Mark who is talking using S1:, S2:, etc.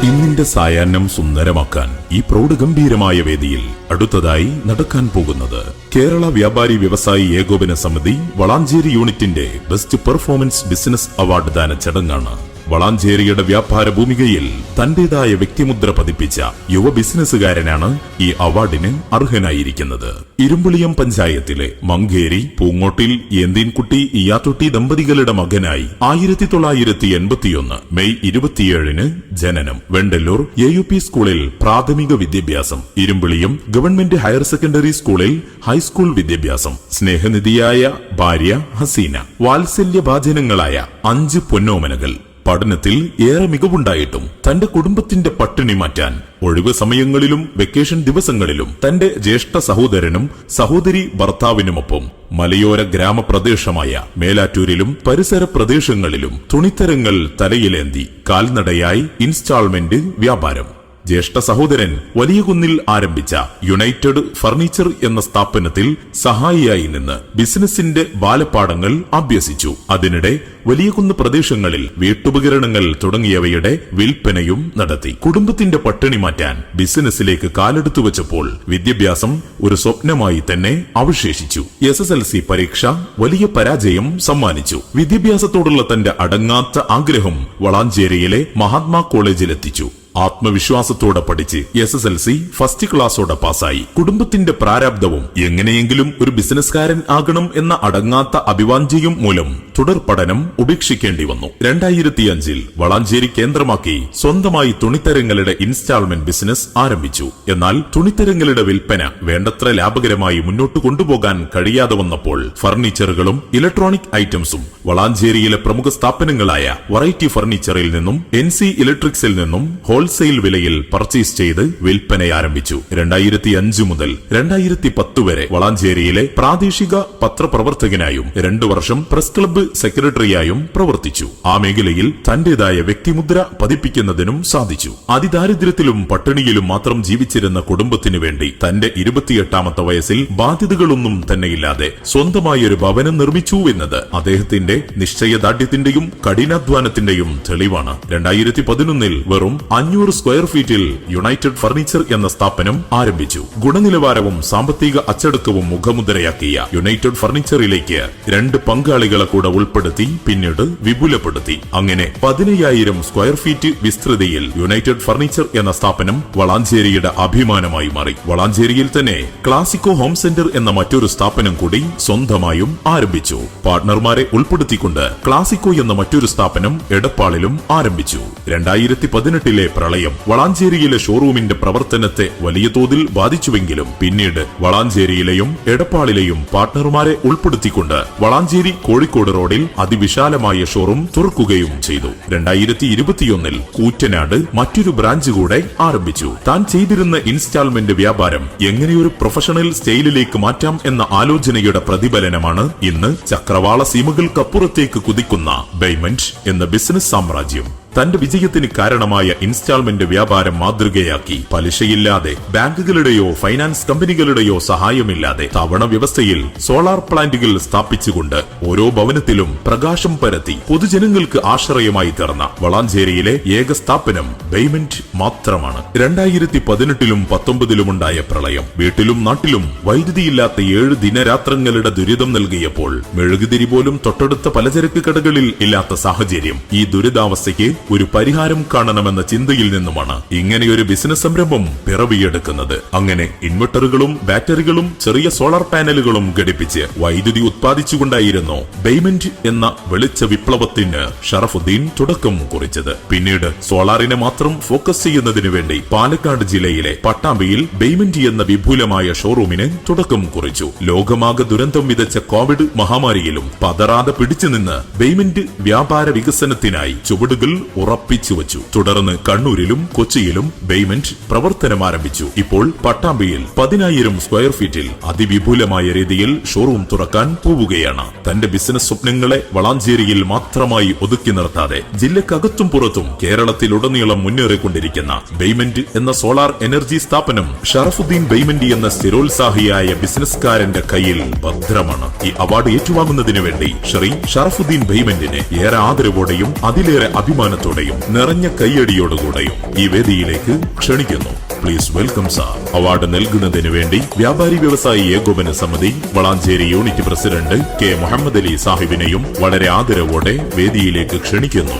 S1: ഇന്നിന്റെ സായാഹ്നം സുന്ദരമാക്കാൻ ഈ പ്രൗഢഗംഭീരമായ വേദിയിൽ അടുത്തതായി നടക്കാൻ പോകുന്നത് കേരള വ്യാപാരി വ്യവസായി ഏകോപന സമിതി വളാഞ്ചേരി യൂണിറ്റിന്റെ ബെസ്റ്റ് പെർഫോമൻസ് ബിസിനസ് അവാർഡ് ദാന ചടങ്ങാണ്. വളാഞ്ചേരിയുടെ വ്യാപാര ഭൂമികയിൽ തന്റേതായ വ്യക്തിമുദ്ര പതിപ്പിച്ച യുവ ബിസിനസ്സുകാരനാണ് ഈ അവാർഡിന് അർഹനായിരിക്കുന്നത്. ഇരുമ്പുളിയം പഞ്ചായത്തിലെ മങ്കേരി പൂങ്ങോട്ടിൽ ഏന്തീൻകുട്ടി ഇയാത്തൊട്ടി ദമ്പതികളുടെ മകനായി 1981 മെയ് 27 ജനനം. വെണ്ടല്ലൂർ AUP സ്കൂളിൽ പ്രാഥമിക വിദ്യാഭ്യാസം. ഇരുമ്പുളിയം ഗവൺമെന്റ് ഹയർ സെക്കൻഡറി സ്കൂളിൽ ഹൈസ്കൂൾ വിദ്യാഭ്യാസം. സ്നേഹനിധിയായ ഭാര്യ ഹസീന. വാത്സല്യഭാജനങ്ങളായ 5 പൊന്നോമനകൾ. പഠനത്തിൽ ഏറെ മികവുണ്ടായിട്ടും തന്റെ കുടുംബത്തിന്റെ പട്ടിണി മാറ്റാൻ ഒഴിവ് സമയങ്ങളിലും വെക്കേഷൻ ദിവസങ്ങളിലും തന്റെ ജ്യേഷ്ഠ സഹോദരനും സഹോദരി ഭർത്താവിനുമൊപ്പം മലയോര ഗ്രാമപ്രദേശമായ മേലാറ്റൂരിലും പരിസര പ്രദേശങ്ങളിലും തുണിത്തരങ്ങൾ തലയിലേന്തി കാൽനടയായി ഇൻസ്റ്റാൾമെന്റ് വ്യാപാരം. ജ്യേഷ്ഠ സഹോദരൻ വലിയകുന്നിൽ ആരംഭിച്ച യുണൈറ്റഡ് ഫർണിച്ചർ എന്ന സ്ഥാപനത്തിൽ സഹായിയായി നിന്ന് ബിസിനസിന്റെ ബാലപാഠങ്ങൾ അഭ്യസിച്ചു. അതിനിടെ വലിയകുന്ന് പ്രദേശങ്ങളിൽ വീട്ടുപകരണങ്ങൾ തുടങ്ങിയവയുടെ വിൽപ്പനയും നടത്തി. കുടുംബത്തിന്റെ പട്ടിണി മാറ്റാൻ ബിസിനസിലേക്ക് കാലെടുത്തു വെച്ചപ്പോൾ വിദ്യാഭ്യാസം ഒരു സ്വപ്നമായി തന്നെ അവശേഷിച്ചു. SSLC പരീക്ഷ വലിയ പരാജയം സമ്മാനിച്ചു. വിദ്യാഭ്യാസത്തോടുള്ള തന്റെ അടങ്ങാത്ത ആഗ്രഹം വളാഞ്ചേരിയിലെ മഹാത്മാ കോളേജിലെത്തിച്ചു. ആത്മവിശ്വാസത്തോടെ പഠിച്ച് SSLC ഫസ്റ്റ് ക്ലാസ്സോടെ പാസായി. കുടുംബത്തിന്റെ പ്രാരാബ്ദവും എങ്ങനെയെങ്കിലും ഒരു ബിസിനസ്കാരൻ ആകണം എന്ന അടങ്ങാത്ത അഭിവാഞ്ചയും മൂലം തുടർ പഠനം ഉപേക്ഷിക്കേണ്ടി വന്നു. 2005 വളാഞ്ചേരി കേന്ദ്രമാക്കി സ്വന്തമായി തുണിത്തരങ്ങളുടെ ഇൻസ്റ്റാൾമെന്റ് ബിസിനസ് ആരംഭിച്ചു. എന്നാൽ തുണിത്തരങ്ങളുടെ വിൽപ്പന വേണ്ടത്ര ലാഭകരമായി മുന്നോട്ട് കൊണ്ടുപോകാൻ കഴിയാതെ വന്നപ്പോൾ ഫർണിച്ചറുകളും ഇലക്ട്രോണിക് ഐറ്റംസും വളാഞ്ചേരിയിലെ പ്രമുഖ സ്ഥാപനങ്ങളായ വെറൈറ്റി ഫർണിച്ചറിൽ നിന്നും NC ഇലക്ട്രിക്സിൽ നിന്നും ഹോൾസെയിൽ വിലയിൽ പർച്ചേസ് ചെയ്ത് വിൽപ്പന ആരംഭിച്ചു. 2005 മുതൽ 2010 വരെ വളാഞ്ചേരിയിലെ പ്രാദേശിക പത്രപ്രവർത്തകനായും 2 വർഷം പ്രസ് ക്ലബ്ബ് സെക്രട്ടറിയായും പ്രവർത്തിച്ചു. ആ മേഖലയിൽ തന്റേതായ വ്യക്തിമുദ്ര പതിപ്പിക്കുന്നതിനും സാധിച്ചു. അതിദാരിദ്ര്യത്തിലും പട്ടിണിയിലും മാത്രം ജീവിച്ചിരുന്ന കുടുംബത്തിനു വേണ്ടി തന്റെ 28ാമത്തെ വയസ്സിൽ ബാധ്യതകളൊന്നും തന്നെയില്ലാതെ സ്വന്തമായി ഒരു ഭവനം നിർമ്മിച്ചു എന്നത് അദ്ദേഹത്തിന്റെ നിശ്ചയദാർഢ്യത്തിന്റെയും കഠിനാധ്വാനത്തിന്റെയും തെളിവാണ്. 2011 വെറും 500 സ്ക്വയർ ഫീറ്റിൽ യുണൈറ്റഡ് ഫർണിച്ചർ എന്ന സ്ഥാപനം ആരംഭിച്ചു. ഗുണനിലവാരവും സാമ്പത്തിക അച്ചടക്കവും മുഖമുദ്രയാക്കിയ യുണൈറ്റഡ് ഫർണിച്ചറിലേക്ക് 2 പങ്കാളികളെ കൂടെ ഉൾപ്പെടുത്തി പിന്നീട് വിപുലപ്പെടുത്തി. അങ്ങനെ 15,000 സ്ക്വയർ ഫീറ്റ് വിസ്തൃതിയിൽ യുണൈറ്റഡ് ഫർണിച്ചർ എന്ന സ്ഥാപനം വളാഞ്ചേരിയുടെ അഭിമാനമായി മാറി. വളാഞ്ചേരിയിൽ തന്നെ ക്ലാസിക്കോ ഹോം സെന്റർ എന്ന മറ്റൊരു സ്ഥാപനം കൂടി സ്വന്തമായും ആരംഭിച്ചു. പാർട്ണർമാരെ ഉൾപ്പെടുത്തിക്കൊണ്ട് ക്ലാസിക്കോ എന്ന മറ്റൊരു സ്ഥാപനം എടപ്പാളിലും ആരംഭിച്ചു. 2018 പ്രളയം വളാഞ്ചേരിയിലെ ഷോറൂമിന്റെ പ്രവർത്തനത്തെ വലിയ തോതിൽ ബാധിച്ചുവെങ്കിലും പിന്നീട് വളാഞ്ചേരിയിലെയും എടപ്പാളിലെയും പാർട്ണർമാരെ ഉൾപ്പെടുത്തിക്കൊണ്ട് വളാഞ്ചേരി കോഴിക്കോട് റോഡിൽ അതിവിശാലമായ ഷോറൂം തുറക്കുകയും ചെയ്തു. 2021 കൂറ്റനാട് മറ്റൊരു ബ്രാഞ്ച് കൂടെ ആരംഭിച്ചു. താൻ ചെയ്തിരുന്ന ഇൻസ്റ്റാൾമെന്റ് വ്യാപാരം എങ്ങനെയൊരു പ്രൊഫഷണൽ സ്റ്റൈലിലേക്ക് മാറ്റാം എന്ന ആലോചനയുടെ പ്രതിഫലനമാണ് ഇന്ന് ചക്രവാള സീമകൾക്കപ്പുറത്തേക്ക് കുതിക്കുന്ന ബൈമണ്ട് എന്ന ബിസിനസ് സാമ്രാജ്യം. തന്റെ വിജയത്തിന് കാരണമായ ഇൻസ്റ്റാൾമെന്റ് വ്യാപാരം മാതൃകയാക്കി പലിശയില്ലാതെ ബാങ്കുകളുടെയോ ഫൈനാൻസ് കമ്പനികളുടെയോ സഹായമില്ലാതെ തവണ വ്യവസ്ഥയിൽ സോളാർ പ്ലാന്റുകൾ സ്ഥാപിച്ചുകൊണ്ട് ഓരോ ഭവനത്തിലും പ്രകാശം പരത്തി പൊതുജനങ്ങൾക്ക് ആശ്രയമായി തീർന്ന വളാഞ്ചേരിയിലെ ഏക സ്ഥാപനം ബൈമണ്ട് മാത്രമാണ്. 2018 19 ഉണ്ടായ പ്രളയം വീട്ടിലും നാട്ടിലും വൈദ്യുതിയില്ലാത്ത 7 ദിനരാത്രങ്ങളുടെ ദുരിതം നൽകിയപ്പോൾ മെഴുകുതിരി പോലും തൊട്ടടുത്ത പലചരക്ക് കടകളിൽ ഇല്ലാത്ത സാഹചര്യം. ഈ ദുരിതാവസ്ഥയ്ക്ക് ഒരു പരിഹാരം കാണണമെന്ന ചിന്തയിൽ നിന്നുമാണ് ഇങ്ങനെയൊരു ബിസിനസ് സംരംഭം പിറവിയെടുക്കുന്നത്. അങ്ങനെ ഇൻവെർട്ടറുകളും ബാറ്ററികളും ചെറിയ സോളാർ പാനലുകളും ഘടിപ്പിച്ച് വൈദ്യുതി ഉത്പാദിച്ചുകൊണ്ടായിരുന്നു ബൈമണ്ട് എന്ന വെളിച്ച വിപ്ലവത്തിന് ഷറഫുദ്ദീൻ തുടക്കം കുറിച്ചത്. പിന്നീട് സോളാറിനെ മാത്രം ഫോക്കസ് ചെയ്യുന്നതിനു വേണ്ടി പാലക്കാട് ജില്ലയിലെ പട്ടാമ്പിയിൽ ബൈമണ്ട് എന്ന വിപുലമായ ഷോറൂമിന് തുടക്കം കുറിച്ചു. ലോകമാകെ ദുരന്തം വിതച്ച കോവിഡ് മഹാമാരിയിലും പതറാതെ പിടിച്ചുനിന്ന് ബൈമണ്ട് വ്യാപാര വികസനത്തിനായി ചുവടുകൾ ഉറപ്പിച്ചു വച്ചു. തുടർന്ന് കണ്ണൂരിലും കൊച്ചിയിലും ബേയ്മെന്റ് പ്രവർത്തനം ആരംഭിച്ചു. ഇപ്പോൾ പട്ടാമ്പിയിൽ 10,000 സ്ക്വയർ ഫീറ്റിൽ അതിവിപുലമായ രീതിയിൽ ഷോറൂം തുറക്കാൻ പോവുകയാണ്. തന്റെ ബിസിനസ് സ്വപ്നങ്ങളെ വളാഞ്ചേരിയിൽ മാത്രമായി ഒതുക്കി നിർത്താതെ ജില്ലക്കകത്തും പുറത്തും കേരളത്തിലുടനീളം മുന്നേറിക്കൊണ്ടിരിക്കുന്ന ബേയ്മെന്റ് എന്ന സോളാർ എനർജി സ്ഥാപനം ഷറഫുദ്ദീൻ ബേയ്മെന്റ് എന്ന സ്ഥിരോത്സാഹിയായ ബിസിനസ്കാരന്റെ കയ്യിൽ ഭദ്രമാണ്. ഈ അവാർഡ് ഏറ്റുവാങ്ങുന്നതിന് വേണ്ടി ശ്രീ ഷറഫുദ്ദീൻ ബേയ്മെന്റിനെ ഏറെ ആദരവോടെയും അതിലേറെ അഭിമാനത്തോടെയും നിറഞ്ഞ കയ്യടിയോടുകൂടെയും ഈ വേദിയിലേക്ക് ക്ഷണിക്കുന്നു. Please welcome sir. അവാർഡ് നൽകുന്നതിന് വേണ്ടി വ്യാപാരി വ്യവസായി ഏകോപന സമിതി Valanchery unit president K Muhammad Ali സാഹിബിനെയും വളരെ ആദരവോടെ വേദിയിലേക്ക് ക്ഷണിക്കുന്നു.